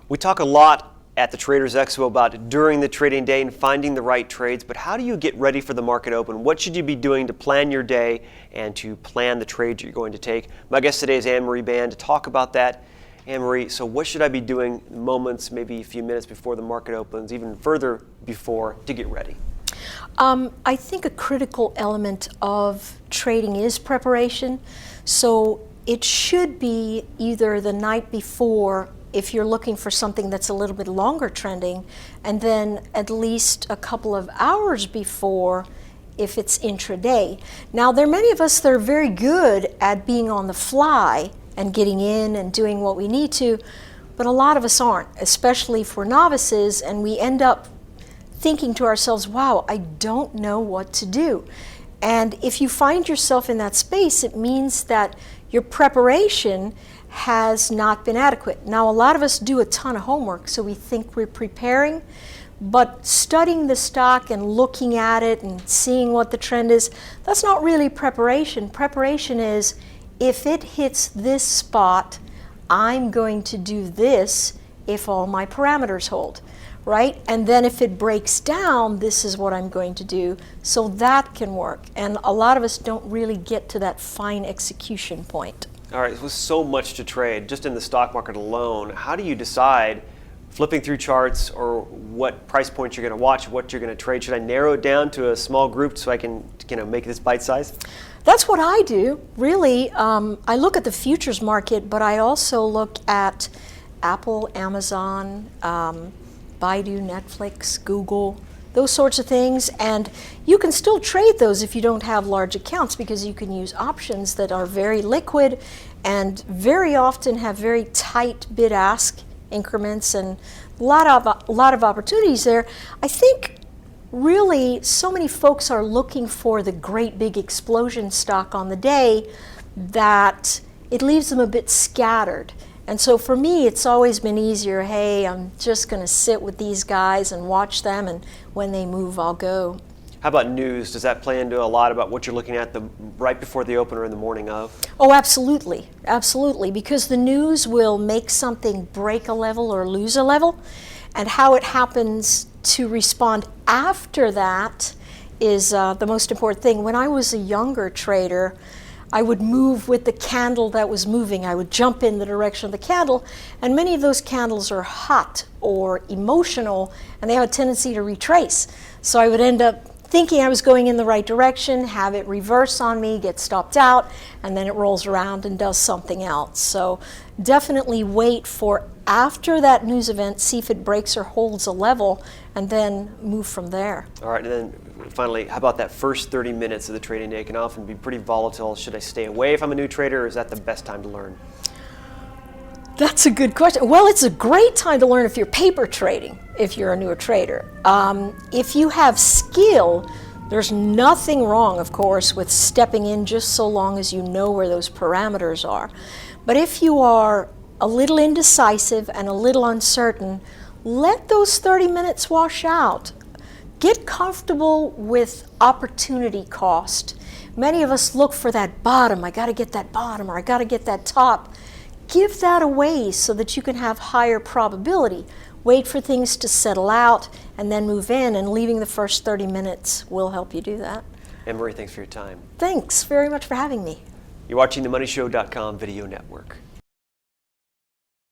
We talk a lot at the Traders Expo about during the trading day and finding the right trades, but how do you get ready for the market open? What should you be doing to plan your day and to plan the trades you're going to take? My guest today is Anne-Marie Band to talk about that. Anne-Marie, so what should I be doing moments, maybe a few minutes before the market opens, even further before, to get ready? I think a critical element of trading is preparation. So it should be either the night before if you're looking for something that's a little bit longer trending, and then at least a couple of hours before if it's intraday. Now, there are many of us that are very good at being on the fly and getting in and doing what we need to, but a lot of us aren't, especially for novices, and we end up thinking to ourselves, wow, I don't know what to do. And if you find yourself in that space, it means that your preparation has not been adequate. Now, a lot of us do a ton of homework, so we think we're preparing, but studying the stock and looking at it and seeing what the trend is, that's not really preparation. Preparation is, if it hits this spot, I'm going to do this if all my parameters hold. Right? And then if it breaks down, this is what I'm going to do. So that can work. And a lot of us don't really get to that fine execution point. All right, with so much to trade, just in the stock market alone, how do you decide, flipping through charts, or what price points you're going to watch, what you're going to trade? Should I narrow it down to a small group so I can make this bite-sized? That's what I do, really. I look at the futures market, but I also look at Apple, Amazon, Baidu, Netflix, Google, those sorts of things. And you can still trade those if you don't have large accounts, because you can use options that are very liquid and very often have very tight bid-ask increments and a lot of opportunities there. I think really so many folks are looking for the great big explosion stock on the day that it leaves them a bit scattered. And so for me, it's always been easier, hey, I'm just going to sit with these guys and watch them, and when they move, I'll go. How about news? Does that play into a lot about what you're looking at right before the open or in the morning of? Oh, absolutely. Absolutely. Because the news will make something break a level or lose a level, and how it happens to respond after that is the most important thing. When I was a younger trader, I would move with the candle that was moving. I would jump in the direction of the candle, and many of those candles are hot or emotional, and they have a tendency to retrace. So I would end up thinking I was going in the right direction, have it reverse on me, get stopped out, and then it rolls around and does something else. So definitely wait for after that news event, see if it breaks or holds a level, and then move from there. All right, and then finally, how about that first 30 minutes of the trading day? It can often be pretty volatile. Should I stay away if I'm a new trader, or is that the best time to learn? That's a good question. Well, it's a great time to learn if you're paper trading, if you're a newer trader. If you have skill, there's nothing wrong, of course, with stepping in just so long as you know where those parameters are. But if you are a little indecisive and a little uncertain, let those 30 minutes wash out. Get comfortable with opportunity cost. Many of us look for that bottom. I got to get that bottom, or I got to get that top. Give that away so that you can have higher probability. Wait for things to settle out and then move in, and leaving the first 30 minutes will help you do that. Anne-Marie, thanks for your time. Thanks very much for having me. You're watching the MoneyShow.com video network.